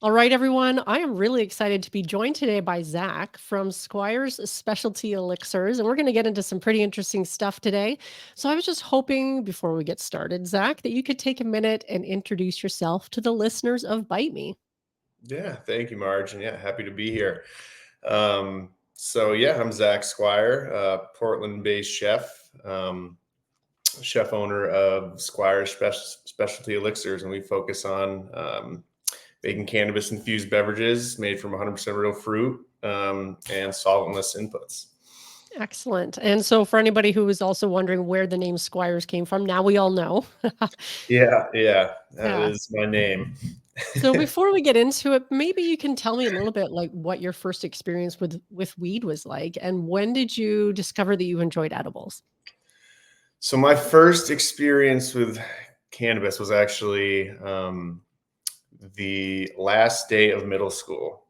All right, everyone. I am really excited to be joined today by Zack from Squier's Specialty Elixirs, and we're going to get into some pretty interesting stuff today. So, I was just hoping before we get started, Zack, that you could take a minute and introduce yourself to the listeners of Bite Me. Yeah, thank you, Marge, and yeah, happy to be here. I'm Zack Squier, Portland-based chef, chef owner of Specialty Elixirs, and we focus on making cannabis-infused beverages made from 100% real fruit and solventless inputs. Excellent. And so, for anybody who is also wondering where the name Squires came from, now we all know. Yeah, that Yeah. is my name. So before we get into it, maybe you can tell me a little bit like what your first experience with weed was like, and when did you discover that you enjoyed edibles? So my first experience with cannabis was actually the last day of middle school.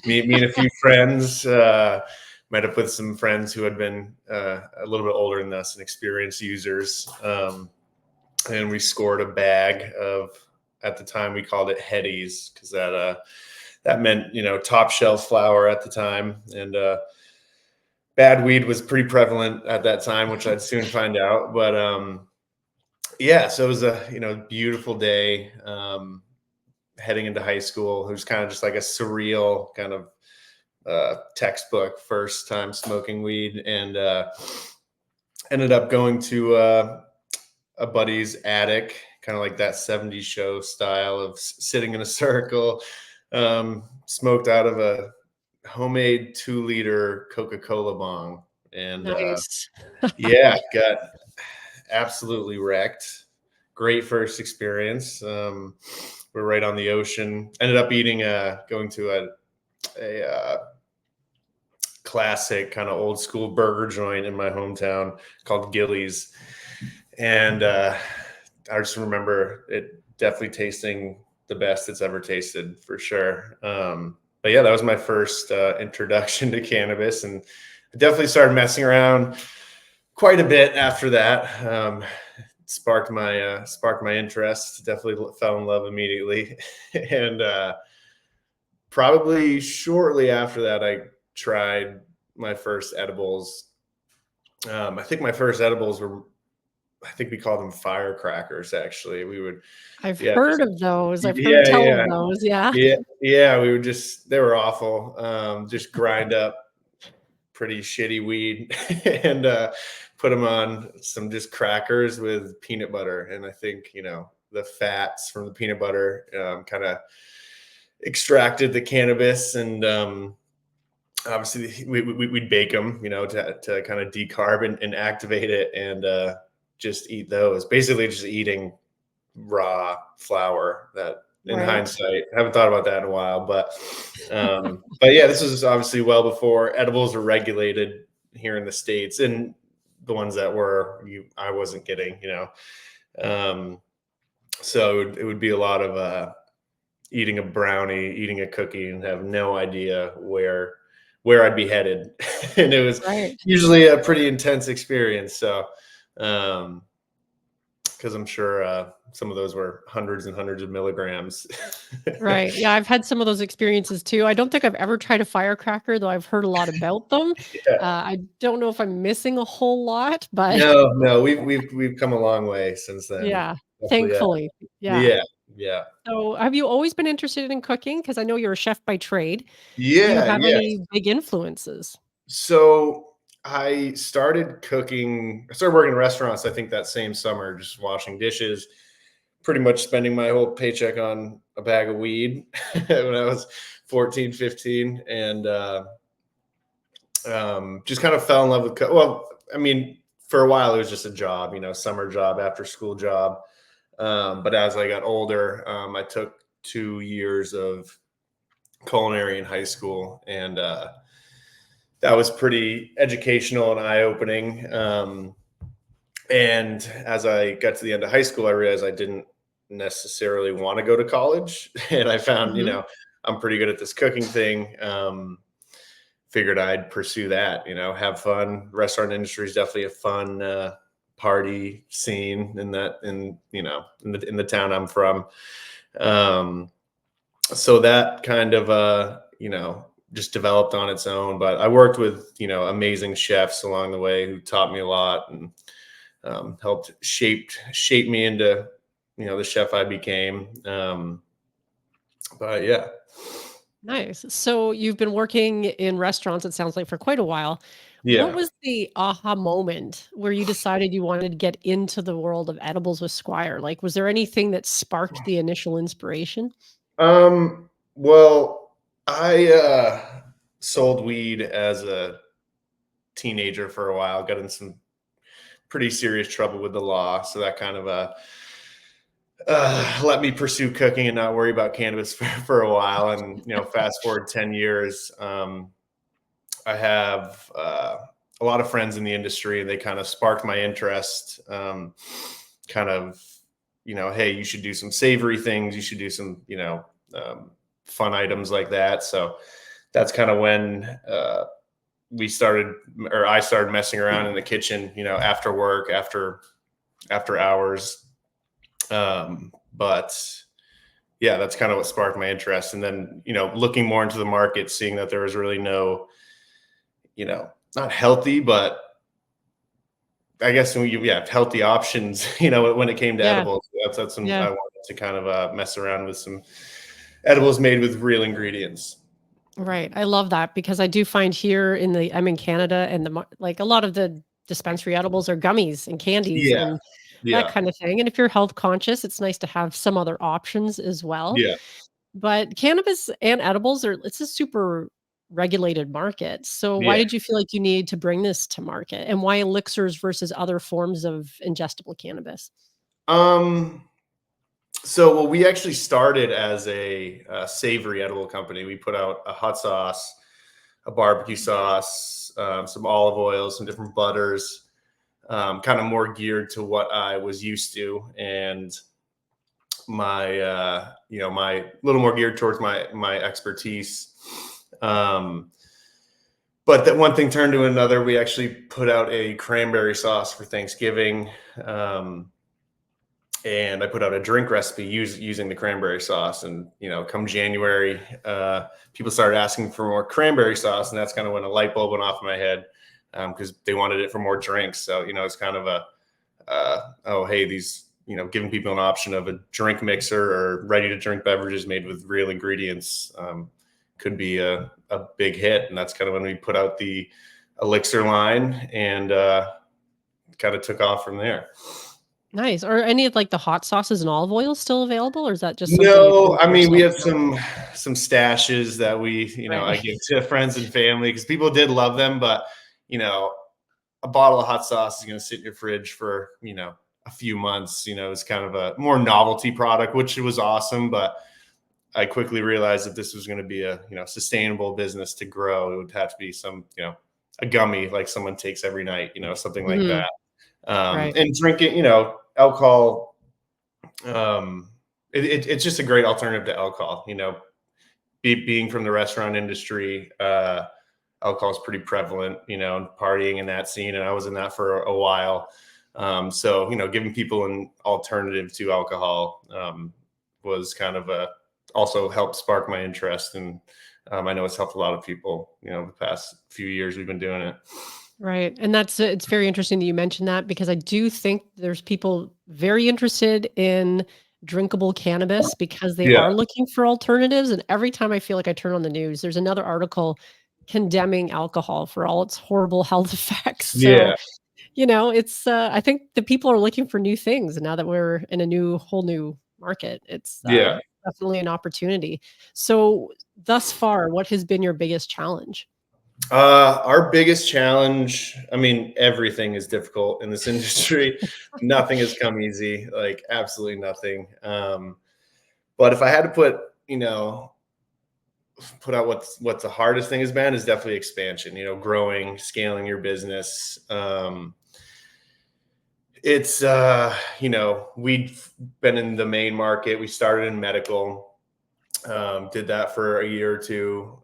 Me and a few friends met up with some friends who had been a little bit older than us and experienced users. And we scored a bag of, at the time we called it headies, because that meant, top shelf flower at the time. And bad weed was pretty prevalent at that time, which I'd soon find out. But yeah, so it was a beautiful day. Heading into high school. It was kind of just like a surreal kind of textbook first time smoking weed, and ended up going to a buddy's attic, kind of like that 70s show style of sitting in a circle, smoked out of a homemade 2-liter Coca-Cola bong. And Nice. yeah, got absolutely wrecked. Great first experience. We're right on the ocean. Ended up going to a classic kind of old school burger joint in my hometown called Gillies, and I just remember it definitely tasting the best it's ever tasted for sure. But yeah, that was my first introduction to cannabis, and I definitely started messing around quite a bit after that. Sparked my interest. Definitely fell in love immediately, and probably shortly after that, I tried my first edibles. I think my first edibles were, I think we called them firecrackers. Actually, we would, I've yeah, heard of those. I've heard yeah, tell of yeah, those. Yeah. yeah. We would they were awful. Just grind up pretty shitty weed and put them on some just crackers with peanut butter. And I think, the fats from the peanut butter kind of extracted the cannabis. And obviously we'd bake them, to kind of decarb and activate it, and just eat those. Basically just eating raw flour. That, in Right. hindsight, I haven't thought about that in a while, but yeah, this was obviously well before edibles were regulated here in the States, and the ones that I wasn't getting, um, so it would be a lot of eating a brownie, eating a cookie, and have no idea where I'd be headed. And it was Right. usually a pretty intense experience. So, because I'm sure some of those were hundreds and hundreds of milligrams. Right. Yeah, I've had some of those experiences too. I don't think I've ever tried a firecracker, though I've heard a lot about them. Yeah. I don't know if I'm missing a whole lot, but No, we've come a long way since then. yeah, Definitely, thankfully. Yeah. yeah, yeah, So, have you always been interested in cooking? Because I know you're a chef by trade. Do you yeah, have yeah. any big influences? So I started cooking. I started working in restaurants, I think, that same summer, just washing dishes, pretty much spending my whole paycheck on a bag of weed when I was 14, 15. And just kind of fell in love with well, I mean, for a while it was just a job, summer job, after school job. But as I got older, I took 2 years of culinary in high school, and that was pretty educational and eye-opening. And as I got to the end of high school, I realized I didn't necessarily want to go to college. And I found, Mhm. I'm pretty good at this cooking thing. Figured I'd pursue that, have fun. Restaurant industry is definitely a fun party scene in the town I'm from. Um, so that kind of, just developed on its own. But I worked with, amazing chefs along the way who taught me a lot and helped shape me into, the chef I became. But yeah. Nice. So you've been working in restaurants, it sounds like, for quite a while. What Yeah. was the aha moment where you decided you wanted to get into the world of edibles with Squire? Like, was there anything that sparked the initial inspiration? Well, I sold weed as a teenager for a while, got in some pretty serious trouble with the law. So that kind of let me pursue cooking and not worry about cannabis for a while. And, fast forward 10 years, I have a lot of friends in the industry, and they kind of sparked my interest. Kind of, hey, you should do some savory things. You should do some, fun items like that. So that's kind of when I started messing around in the kitchen, after work, after hours. But yeah, that's kind of what sparked my interest. And then, looking more into the market, seeing that there was really no, not healthy, but I guess when you have healthy options, when it came to Yeah. edibles. That's when Yeah. I wanted to kind of mess around with some edibles made with real ingredients. Right. I love that because I do find here I'm in Canada and like a lot of the dispensary edibles are gummies and candies Yeah. and that Yeah. kind of thing. And if you're health conscious, it's nice to have some other options as well. Yeah. But cannabis and edibles it's a super regulated market. So why Yeah. did you feel like you needed to bring this to market? And why elixirs versus other forms of ingestible cannabis? Um, well, we actually started as a savory edible company. We put out a hot sauce, a barbecue sauce, some olive oils, some different butters, kind of more geared to what I was used to, and my my little more geared towards my expertise. Um, but that one thing turned to another. We actually put out a cranberry sauce for Thanksgiving. And I put out a drink recipe using the cranberry sauce. And come January, people started asking for more cranberry sauce, and that's kind of when a light bulb went off in my head, because they wanted it for more drinks. So it's kind of oh, hey, these giving people an option of a drink mixer or ready to drink beverages made with real ingredients could be a big hit. And that's kind of when we put out the elixir line, and kind of took off from there. Nice. Are any of like the hot sauces and olive oil still available, or is that just something you No, keep I for mean, we yourself have now? some stashes that I Right. give to friends and family because people did love them. But you know, a bottle of hot sauce is going to sit in your fridge for a few months. It's kind of a more novelty product, which was awesome. But I quickly realized that this was going to be a sustainable business to grow. It would have to be some a gummy like someone takes every night, something like Mhm. that. Right. And drinking, alcohol. It's just a great alternative to alcohol. Being from the restaurant industry, alcohol is pretty prevalent. Partying in that scene, and I was in that for a while. So giving people an alternative to alcohol was kind of also helped spark my interest, and I know it's helped a lot of people. The past few years we've been doing it. Right. And it's very interesting that you mentioned that because I do think there's people very interested in drinkable cannabis because they Yeah, are looking for alternatives. And every time I feel like I turn on the news, there's another article condemning alcohol for all its horrible health effects. So, yeah, I think the people are looking for new things. And now that we're in a whole new market, it's yeah. definitely an opportunity. So, thus far, what has been your biggest challenge? Our biggest challenge, I mean, everything is difficult in this industry. Nothing has come easy, like absolutely nothing. But if I had to put out what's the hardest thing has been is definitely expansion, growing, scaling your business. It's we've been in the main market. We started in medical, did that for a year or two,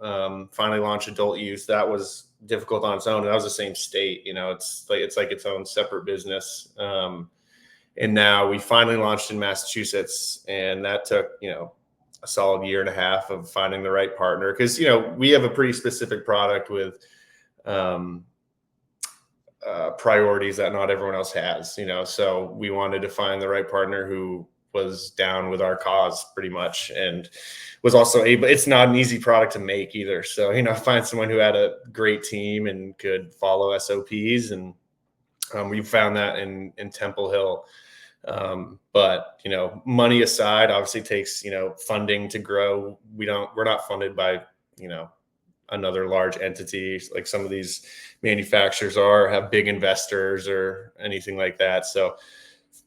finally launched adult use. That was difficult on its own, and that was the same state. It's like its own separate business. And now we finally launched in Massachusetts, and that took a solid year and a half of finding the right partner, because we have a pretty specific product with um, priorities that not everyone else has. So we wanted to find the right partner who was down with our cause pretty much, and was also able. It's not an easy product to make either. So find someone who had a great team and could follow SOPs, and we found that in Temple Hill. But money aside, obviously takes funding to grow. We're not funded by another large entity like some of these manufacturers have big investors or anything like that. So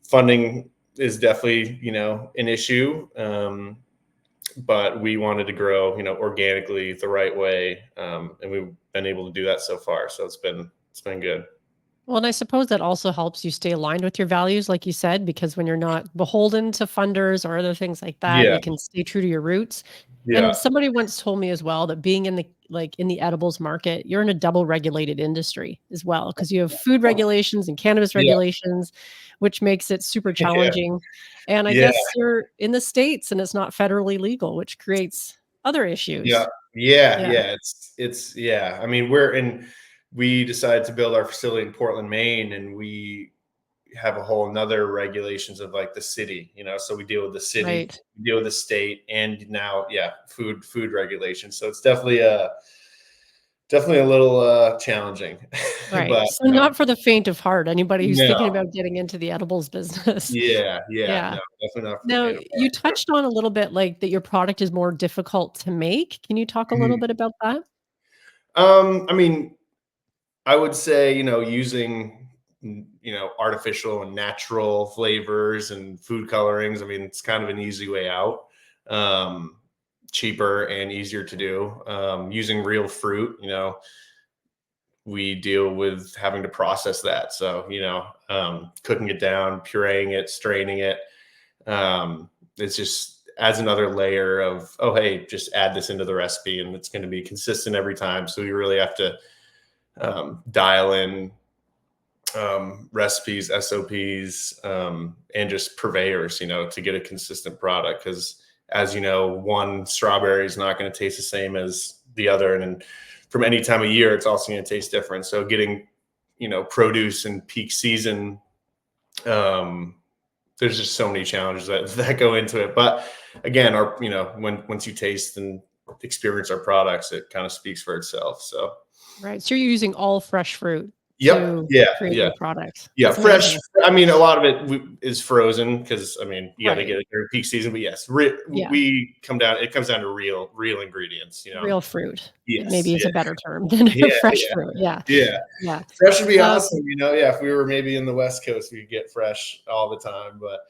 funding is definitely an issue. But we wanted to grow organically the right way, and we've been able to do that so far. So it's been good. Well, and I suppose that also helps you stay aligned with your values, like you said, because when you're not beholden to funders or other things like that, Yeah. you can stay true to your roots. Yeah. And somebody once told me as well that being in the edibles market, you're in a double regulated industry as well, because you have food regulations and cannabis Yeah. regulations, which makes it super Yeah. challenging. And I Yeah. guess you're in the States and it's not federally legal, which creates other Yeah. issues. Yeah. Yeah, Yeah. It's yeah. I mean, we decided to build our facility in Portland, Maine, and we have a whole nother regulations of like the city, so we deal with the city, right. we deal with the state, and now, yeah, food regulations. So it's definitely a little challenging, Right. but So not for the faint of heart, anybody who's thinking no, about getting into the edibles business. yeah, Yeah. no, definitely not for the Now, faint of you touched on a little bit, like, that your product is more difficult to make. Can you talk a little heart. bit about that? I mean, I would say, using, artificial and natural flavors and food colorings. I mean, it's kind of an easy way out. Um, Cheaper and easier to do. Using real fruit, we deal with having to process that. So, cooking it down, pureeing it, straining it. It's just adds another layer of, oh, hey, just add this into the recipe and it's going to be consistent every time. So we really have to dial in recipes, SOPs, and just purveyors, to get a consistent product. Because as you know, one strawberry is not going to taste the same as the other, and from any time of year, it's also going to taste different. So getting, produce in peak season, there's just so many challenges that go into it. But again, once you taste and experience our products, it kind of speaks for itself. So. Right, so you're using all fresh fruit Yep. to Yeah. create Yeah. your product. Yeah, That's fresh. amazing. I mean, a lot of it is frozen because, I mean, you got to Right. get it during peak season. But yes, Yeah, it comes down to real ingredients. real fruit. It Yes. maybe is Yeah. a better term than Yeah. fresh Yeah. fruit. Yeah, Yeah. yeah. Fresh would be Um, awesome. Yeah, if we were maybe in the West Coast, we could get fresh all the time. But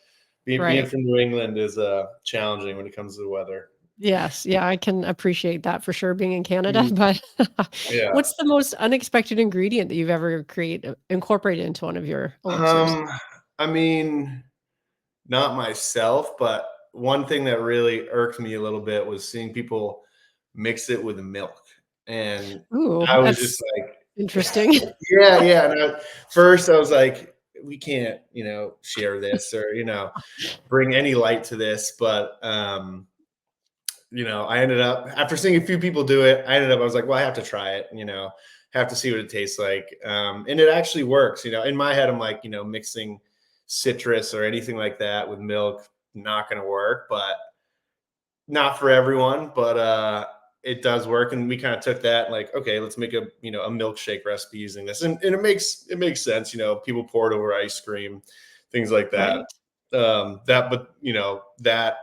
being right. from New England is challenging when it comes to the weather. Yes, yeah, I can appreciate that for sure being in Canada, Mm, but yeah. what's the most unexpected ingredient that you've ever incorporated into one of your elixirs? Um, I mean, not myself, but one thing that really irked me a little bit was seeing people mix it with milk. And Ooh, I was just that's like, interesting. yeah, yeah. And first I was like, we can't, share this or, bring any light to this. But, I ended up, after seeing a few people do it, I was like, well, I have to try it, have to see what it tastes like. And it actually works. In my head, I'm like, mixing citrus or anything like that with milk, not going to work, but not for everyone. But it does work. And we kind of took that, like, okay, let's make a milkshake recipe using this. And it makes sense. People pour it over ice cream, things like that. Right, That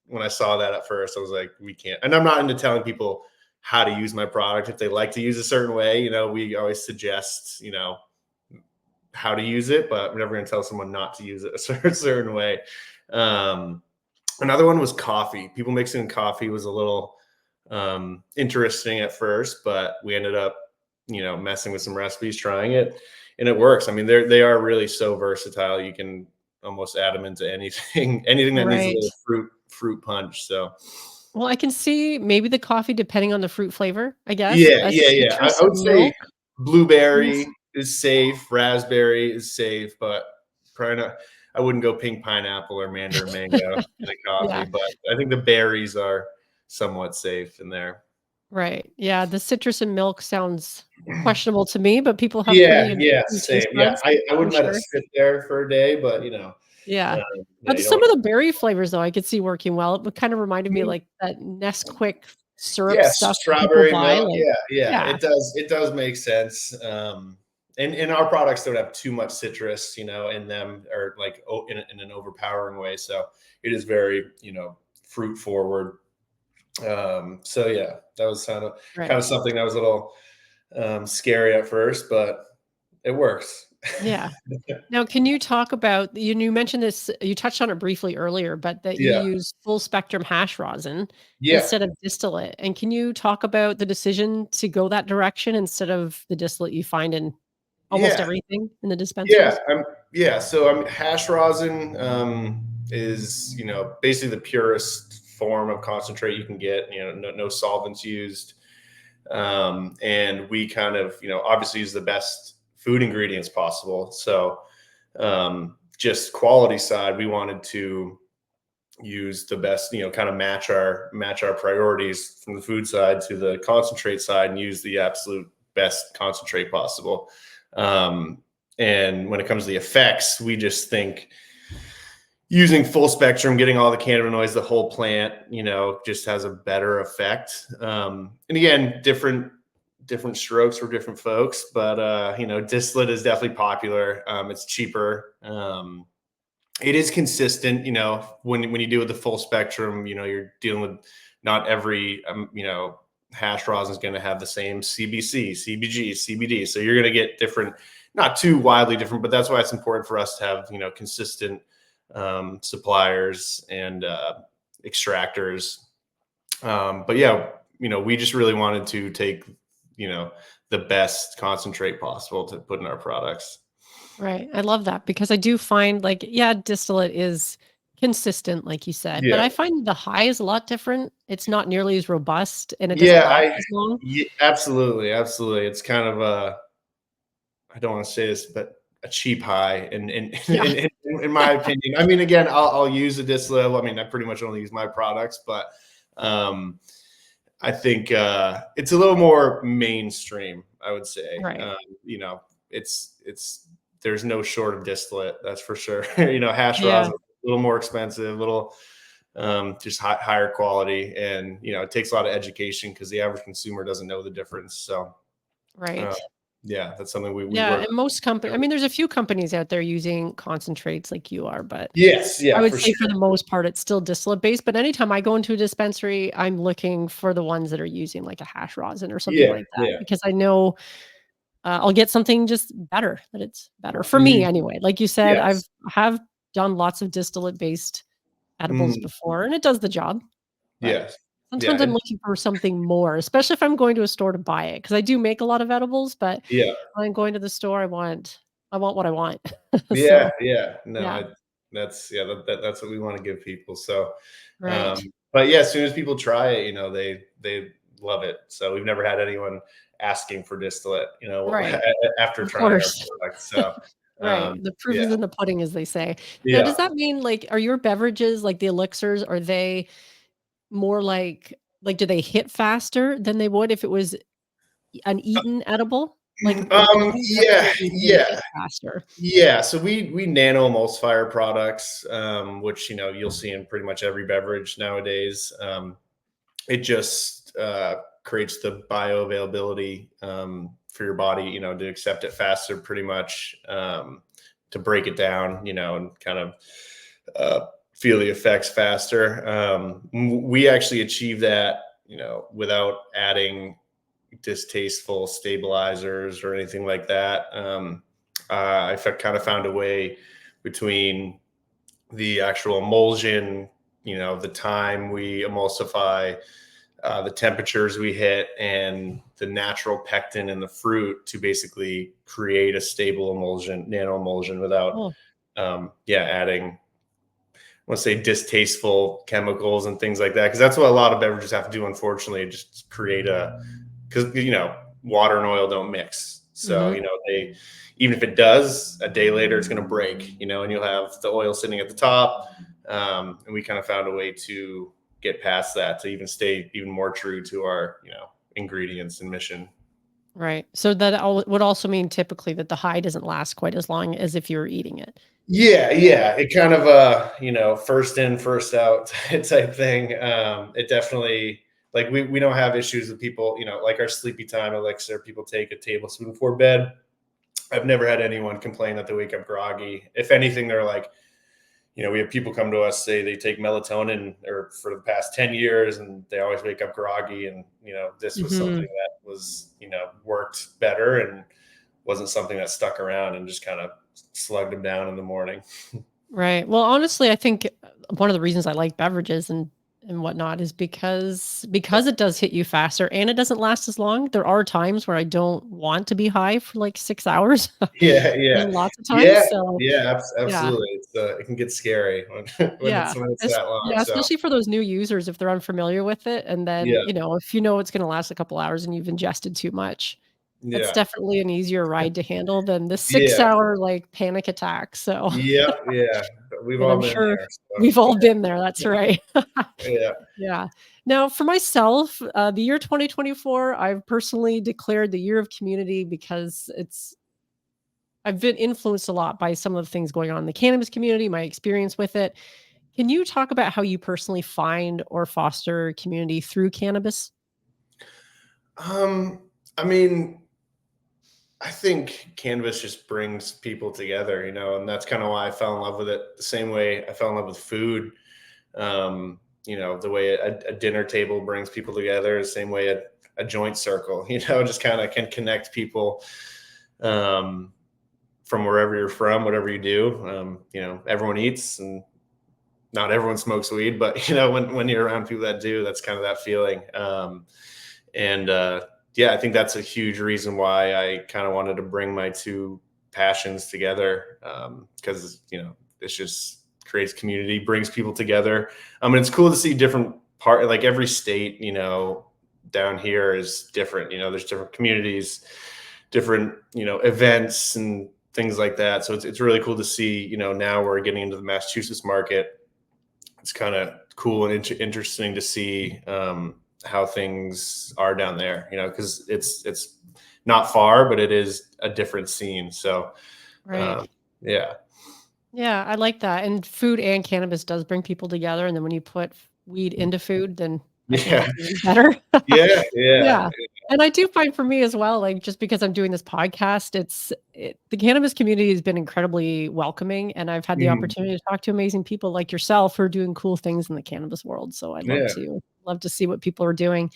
when I saw that at first, I was like, we can't. And I'm not into telling people how to use my product. If they like to use a certain way, we always suggest, how to use it, but we're never going to tell someone not to use it a certain way. Another one was coffee. People mixing coffee was a little interesting at first, but we ended up, messing with some recipes, trying it, and it works. I mean, they are really so versatile. You can almost add them into anything that needs a right. little fruit punch. So Well, I can see maybe the coffee depending on the fruit flavor, I guess. yeah, A yeah, yeah. I citrus would say milk blueberry is is safe, raspberry is safe, but probably not. I wouldn't go pink pineapple or mandarin mango in a coffee, Yeah. but I think the berries are somewhat safe in there. Right. Yeah, the citrus and milk sounds questionable to me, but people have Yeah, pretty yeah, interesting same. taste Yeah, buds I for wouldn't let it sure. sit there for a day, but Yeah. yeah, But you don't some of want the berry flavors, though, I could see working well. It kind of reminded me of, to. like, that Nesquik syrup Yeah, stuff that people strawberry buy, milk. like Yeah, yeah, yeah. it does make sense. And our products don't have too much citrus, in them, or like in an overpowering way. So it is very, fruit forward. So yeah, that was kind of Right. something that was a little scary at first, but it works. Yeah. Now, can you talk about you mentioned this, you touched on it briefly earlier, but that you Yeah, use full spectrum hash rosin yeah, instead of distillate. And can you talk about the decision to go that direction instead of the distillate you find in almost yeah. everything in the Yeah, dispensaries? yeah. So hash rosin is basically the purest form of concentrate you can get. No solvents used, and we kind of obviously use the best food ingredients possible. So just quality side, we wanted to use the best, kind of match our priorities from the food side to the concentrate side, and use the absolute best concentrate possible. Um, and when it comes to the effects, we just think using full spectrum, getting all the cannabinoids, the whole plant, just has a better effect. And again, different strokes for different folks, but distillate is definitely popular. It's cheaper. It is consistent, when you do with the full spectrum, you're dealing with not every hash rosin is going to have the same CBC, CBG, CBD. So you're going to get different, not too wildly different, but that's why it's important for us to have consistent suppliers and extractors. But yeah, we just really wanted to take the best concentrate possible to put in our products. Right. I love that because I do find like, yeah, distillate is consistent, like you said, but Yeah. I find the high is a lot different. It's not nearly as robust and it doesn't Yeah, last as long. yeah, absolutely, absolutely. It's kind of I don't want to say this, but a cheap high Yeah. in my opinion. I mean, again, I'll use a distillate. I mean, I pretty much only use my products, but um, I think it's a little more mainstream, I would say. Right. You know, it's there's no short of distillate, that's for sure. Hash Yeah. rosin a little more expensive, a little just higher quality, and it takes a lot of education because the average consumer doesn't know the difference. So uh, Right. yeah, that's something we Yeah. work. And most companies, I mean, there's a few companies out there using concentrates like you are, but Yes, I yeah, would for say sure. for the most part, it's still distillate based. But anytime I go into a dispensary, I'm looking for the ones that are using like a hash rosin or something Yeah, like that yeah. because I know I'll get something just better, that it's better for me Mhm. anyway. Like you said, Yes. have done lots of distillate based edibles Mhm. before and it does the job. But Yes. Yeah, sometimes I'm looking for something more, especially if I'm going to a store to buy it because I do make a lot of edibles, but yeah. when I'm going to the store, I want what I want. Yeah, So, yeah. No, yeah, that's yeah, that's what we want to give people. So, right. but yeah, as soon as people try it, they love it. So we've never had anyone asking for distillate, Right. after Of trying our course. product. So, Right. The proof yeah, is in the pudding, as they say. Now, does yeah. that mean like are your beverages like the elixirs, are they more like do they hit faster than they would if it was an eaten edible? Like do you Yeah, definitely they yeah. hit faster? Yeah, so we nano emulsifier products, which you'll see in pretty much every beverage nowadays. It just creates the bioavailability for your body, to accept it faster, pretty much, to break it down, and kind of feel the effects faster. We actually achieve that, without adding distasteful stabilizers or anything like that. Kind of found a way between the actual emulsion, the time we emulsify, the temperatures we hit, and the natural pectin in the fruit to basically create a stable emulsion, nano emulsion, without, Oh, adding, let's say, distasteful chemicals and things like that. Because that's what a lot of beverages have to do, unfortunately, just create because water and oil don't mix. So, Mhm. even if it does, a day later, it's going to break, and you'll have the oil sitting at the top. And we kind of found a way to get past that to even stay even more true to our, ingredients and mission. Right. So that would also mean typically that the high doesn't last quite as long as if you were eating it. Yeah, yeah. It kind of first in, first out type thing. It definitely like we don't have issues with people, like our sleepy time elixir, people take a tablespoon before bed. I've never had anyone complain that they wake up groggy. If anything, they're like, we have people come to us, say they take melatonin or for the past 10 years and they always wake up groggy. And, this was something Mhm. that was, worked better and wasn't something that stuck around and just kind of slugged them down in the morning. Right. Well, honestly, I think one of the reasons I like beverages and whatnot is because it does hit you faster and it doesn't last as long. There are times where I don't want to be high for like 6 hours. Yeah, There's yeah. lots of Yeah, times. So yeah, yeah. absolutely. It can get scary Yeah. when it's that long, Yeah, so, especially for those new users if they're unfamiliar with it. And then, yeah, if you know it's gonna last a couple hours and you've ingested too much, that's yeah, definitely an easier ride to handle than the yeah, 6-hour, like, panic attack, so yeah, yeah. We've and all I'm been sure there, so, we've all been there, that's right. yeah. Yeah. Now for myself, the year 2024, I've personally declared the year of community because I've been influenced a lot by some of the things going on in the cannabis community, my experience with it. Can you talk about how you personally find or foster community through cannabis? Um, I mean, I think canvas just brings people together, and that's kind of why I fell in love with it. The same way I fell in love with food. The way a dinner table brings people together, the same way a joint circle, just kind of can connect people um, from wherever you're from, whatever you do. Everyone eats and not everyone smokes weed, but when you're around people that do, that's kind of that feeling. And Yeah, I think that's a huge reason why I kind of wanted to bring my two passions together, because it's just creates community, brings people together. And it's cool to see different like every state, down here is different. There's different communities, different events and things like that. So it's really cool to see. Now we're getting into the Massachusetts market. It's kind of cool and interesting to see how things are down there, because it's not far, but it is a different scene. So, Right. um, yeah, Yeah, I like that, and food and cannabis does bring people together, and then when you put weed into food, then I think yeah, that's even better. yeah, yeah, Yeah, and I do find for me as well, like, just because I'm doing this podcast, the cannabis community has been incredibly welcoming, and I've had the mhm, opportunity to talk to amazing people like yourself who are doing cool things in the cannabis world, so I'd yeah. love to see what people are doing.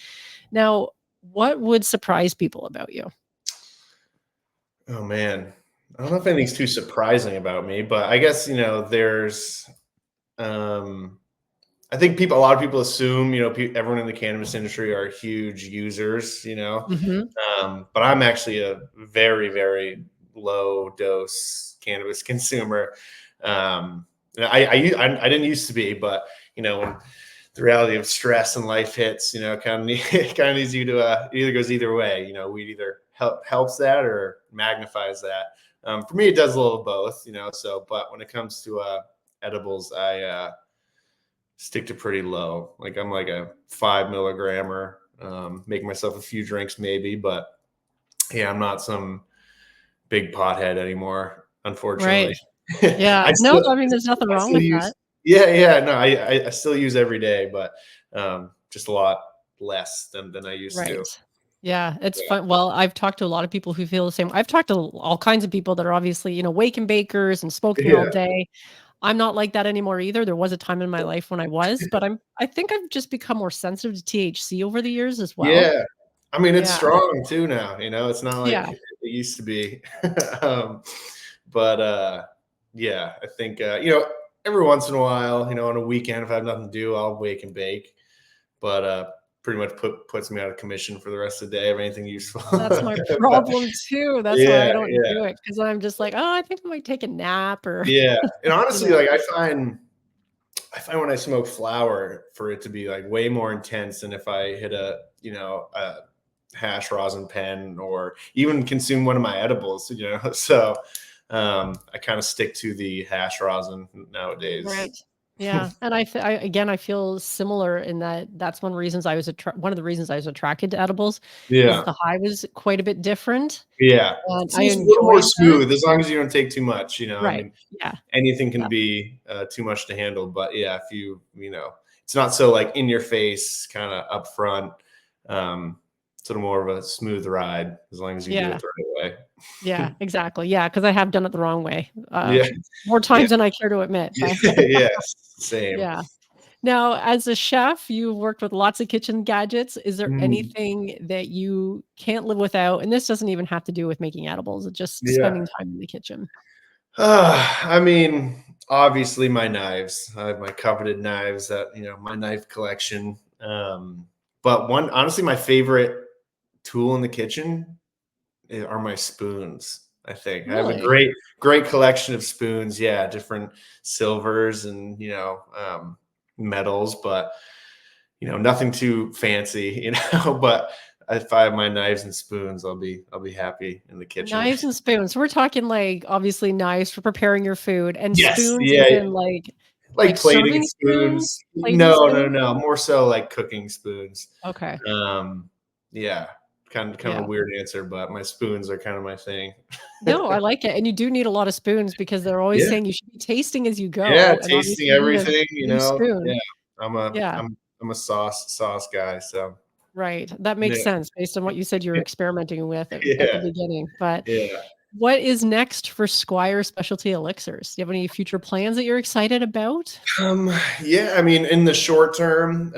Now, what would surprise people about you? Oh man, I don't know if anything's too surprising about me, but I guess there's um, I think a lot of people assume, everyone in the cannabis industry are huge users, Mhm. but I'm actually a very, very low dose cannabis consumer. And I didn't used to be, but when the reality of stress and life hits, kind of kind of needs you to it either goes either way. Weed either helps that or magnifies that. For me, it does a little of both, So, but when it comes to edibles, I stick to pretty low. Like I'm like a 5 milligrammer. Make myself a few drinks maybe, but yeah, I'm not some big pothead anymore, unfortunately. Right. Yeah. No, I mean, there's nothing I wrong still with use that. yeah, yeah, no, I still use every day, but just a lot less than I used to. Right. Yeah, it's Yeah. fun. Well, I've talked to a lot of people who feel the same. I've talked to all kinds of people that are obviously, wake and bakers and smoking all Yeah. day. I'm not like that anymore either. There was a time in my life when I was, but I think I've just become more sensitive to THC over the years as well. Yeah. I mean, it's Yeah. strong too now, it's not like Yeah. it used to be. um, but yeah, I think every once in a while, on a weekend if I have nothing to do, I'll wake and bake. But pretty much puts me out of commission for the rest of the day of anything useful. That's my But problem too. That's why I yeah, don't yeah, do it because I'm just like, oh, I think I might take a nap or, yeah. And you honestly, know. like I find when I smoke flower for it to be like way more intense than if I hit a hash rosin pen or even consume one of my edibles, So I kind of stick to the hash rosin nowadays. Right. Yeah, and again, I feel similar in that that's one of the reasons I was attracted to edibles is Yeah. the high was quite a bit different, Yeah. and I Seems a little more enjoyed that. smooth as long as you don't take too much, I Right. mean, Yeah. anything can Yeah. be too much to handle, but yeah, if it's not so like in your face, kind of upfront, sort of more of a smooth ride as long as you do it Yeah. the right way. Yeah, exactly. Yeah, because I have done it the wrong way, Yeah. more Yeah. times than I care to admit, but Yeah. Yes. Same. yeah. Now, as a chef, you've worked with lots of kitchen gadgets. Is there Mm, anything that you can't live without? And this doesn't even have to do with making edibles, it's just yeah. spending time in the kitchen. I mean, obviously my knives. I have my coveted knives that, my knife collection. But honestly, my favorite tool in the kitchen are my spoons. I think I have a Really? great collection of spoons. Yeah, different silvers and metals, but nothing too fancy. But if I have my knives and spoons, I'll be happy in the kitchen. Knives and spoons. We're talking, like, obviously knives for preparing your food and Yes, spoons yeah, as yeah. in, Like like plating serving spoons? spoons. Plating spoons? No, more so like cooking spoons. Okay. Um, yeah, kind of a Yeah. weird answer, but my spoons are kind of my thing. No, I like it, and you do need a lot of spoons because they're always Yeah. saying you should be tasting as you Yeah, go, and tasting obviously you need a everything, new Yeah, spoon. I'm a Yeah, I'm I'm a sauce guy, so right. That makes yeah. sense based on what you said you were experimenting with at the Yeah, beginning, but yeah. what is next for Squier Specialty Elixirs? Do you have any future plans that you're excited about? Yeah, I mean, in the short term,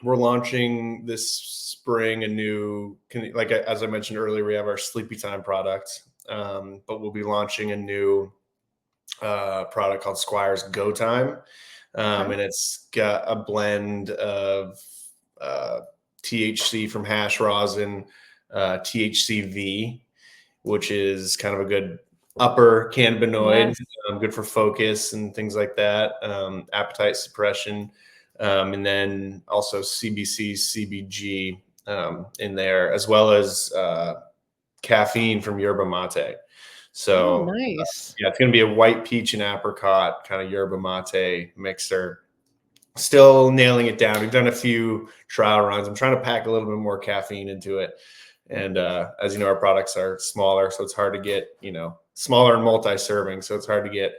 we're launching this spring a new, like as I mentioned earlier, we have our Sleepy Time product, but we'll be launching a new product called Squire's Go Time, Okay. and it's got a blend of uh, THC from hash rosin, THCV, which is kind of a good upper cannabinoid, Yes. good for focus and things like that, appetite suppression, and then also CBC, CBG in there, as well as caffeine from yerba mate. Oh, So nice. yeah, it's going to be a white peach and apricot kind of yerba mate mixer. Still nailing it down. We've done a few trial runs. I'm trying to pack a little bit more caffeine into it. And as you know, our products are smaller, so it's hard to get, smaller and multi-serving. So it's hard to get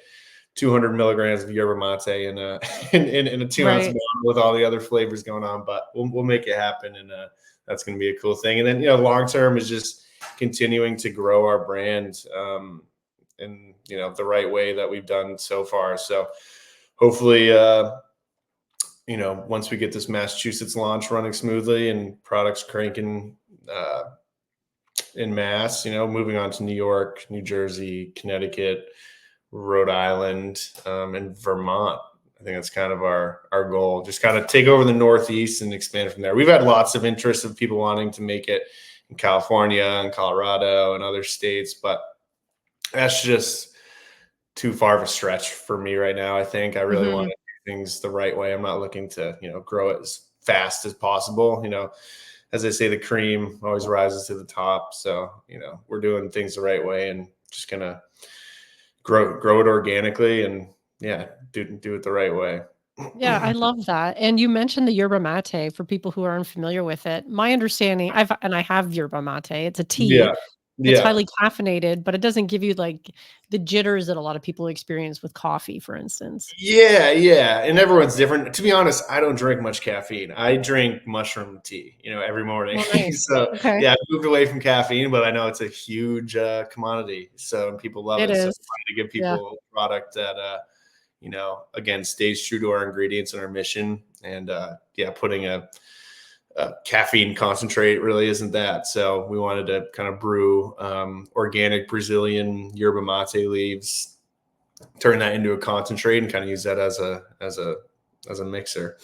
200 milligrams of yerba mate in a in a 2 ounce Right. bottle with all the other flavors going on. But we'll make it happen, and that's going to be a cool thing. And then long term is just continuing to grow our brand in the right way that we've done so far. So hopefully, once we get this Massachusetts launch running smoothly and products cranking in Mass, moving on to New York, New Jersey, Connecticut, Rhode Island, and Vermont. I think that's kind of our goal. Just kind of take over the Northeast and expand from there. We've had lots of interest of people wanting to make it in California and Colorado and other states, but that's just too far of a stretch for me right now. I think I really want Mhm. to do things the right way. I'm not looking to, grow it as fast as possible. As they say, the cream always rises to the top. So, we're doing things the right way and just gonna grow it organically and yeah, do it the right way. Yeah, I love that, and you mentioned the yerba mate for people who are unfamiliar with it. My understanding I have yerba mate, it's a tea, Yeah. it's Yeah. highly caffeinated, but it doesn't give you, like, the jitters that a lot of people experience with coffee, for instance. Yeah, yeah, and everyone's different. To be honest, I don't drink much caffeine. I drink mushroom tea, every morning. Oh, nice. So Okay. yeah, I've moved away from caffeine, but I know it's a huge commodity. So and people love It it. So is. trying to give Yeah. people a product that again stays true to our ingredients and our mission. And yeah, putting a caffeine concentrate really isn't that. So we wanted to kind of brew organic Brazilian yerba mate leaves, turn that into a concentrate, and kind of use that as a mixer.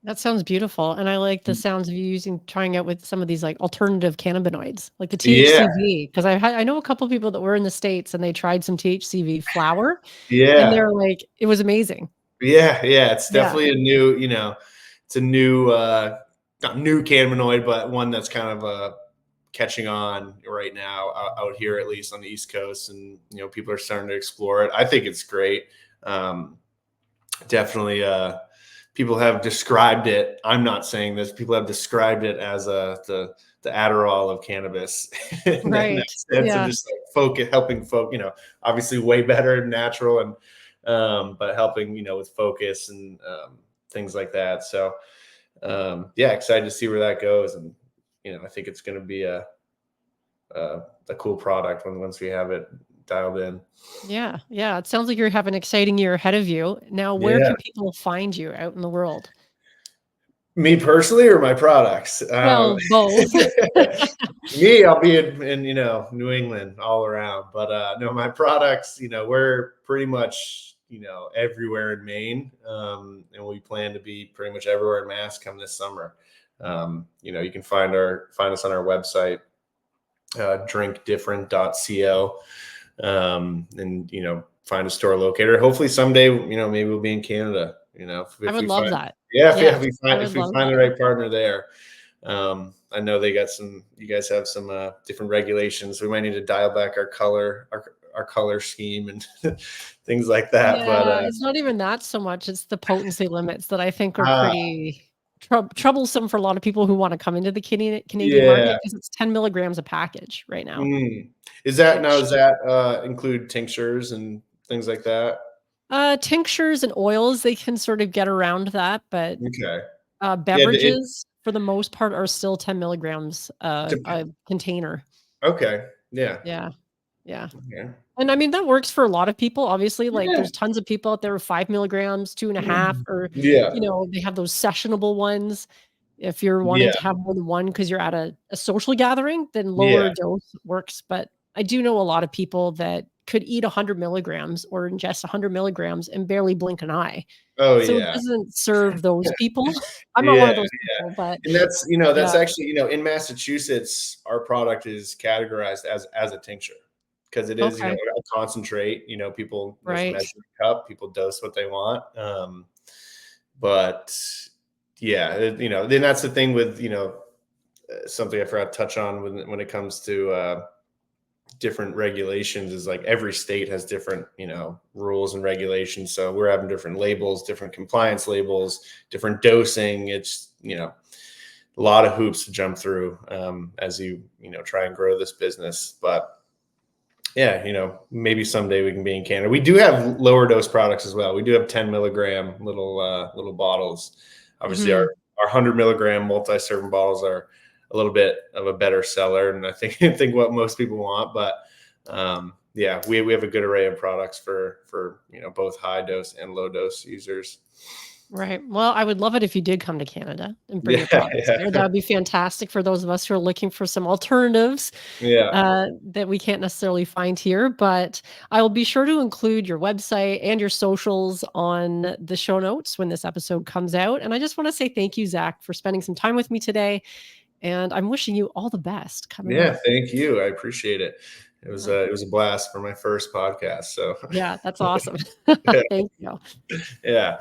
That sounds beautiful, and I like the sounds of you trying out with some of these, like, alternative cannabinoids, like the Yeah, THCV, 'cause I know a couple people that were in the States and they tried some THCV flower, and yeah, they're like, it was amazing. yeah. It's Yeah. definitely a new, it's a new not new cannabinoid, but one that's kind of catching on right now out here, at least on the East Coast, and people are starting to explore it. I think it's great. Definitely, people have described it. I'm not saying this. People have described it as the Adderall of cannabis, in that Right. sense of Yeah. just like helping folk. Obviously way better and natural, and but helping with focus and things like that. So yeah, excited to see where that goes, and I think it's going to be a cool product once we have it dialed in. Yeah. Yeah. It sounds like you have an exciting year ahead of you. Now, where Yeah. can people find you out in the world? Me personally, or my products? Well, both. Me, I'll be in New England all around, but no, my products, we're pretty much everywhere in Maine, and we plan to be pretty much everywhere in Mass come this summer. You can find us on our website, drinkdifferent.co, and find a store locator. Hopefully someday, maybe we'll be in Canada. I If would we love find, that. yeah, Yes, I if would we love find that. the right partner there. I know they got you guys have some different regulations. We might need to dial back our color scheme and things like that. But Yeah, it's not even that so much. It's the potency limits that I think are ah, pretty troublesome for a lot of people who want to come into the Canadian yeah. market because it's 10 milligrams a package right now, Mm. which Does that include tinctures and things like that? tinctures and oils, they can sort of get around that, but Okay. Yeah. beverages for the most part are still 10 milligrams a container. Okay. Yeah. Yeah. Yeah. Yeah. And I mean, that works for a lot of people. Obviously, like Yeah. there's tons of people out there with 5 milligrams, 2.5, or, Yeah. they have those sessionable ones. If you're wanting Yeah. to have more than one because you're at a social gathering, then Yeah. lower dose works. But I do know a lot of people that could eat 100 milligrams or ingest 100 milligrams and barely blink an eye. Oh So it yeah. doesn't serve those people. I'm not one Yeah. of those people, but And that's yeah. actually, in Massachusetts, our product is categorized as a tincture because it is, Okay. a concentrate. People, there's a Right. measuring cup, people dose what they want. But yeah, then that's the thing with, something I forgot to touch on when it comes to different regulations is like every state has different rules and regulations, so we're having different labels, different compliance labels, different dosing. It's a lot of hoops to jump through as you try and grow this business. But yeah, maybe someday we can be in Canada. We do have lower dose products as well. We do have 10 milligram little bottles. Obviously Mhm. our 100 milligram multi-serving bottles are a little bit of a better seller, and I think what most people want. But yeah, we have a good array of products for both high dose and low dose users. Right. Well, I would love it if you did come to Canada and bring your Yeah, products yeah, here. That would be fantastic for those of us who are looking for some alternatives yeah, that we can't necessarily find here. But I will be sure to include your website and your socials on the show notes when this episode comes out. And I just want to say thank you, Zach, for spending some time with me today. And I'm wishing you all the best coming yeah. up. Thank you. I appreciate it. Yeah, It was a blast for my first podcast. So yeah, that's awesome. Thank you. yeah.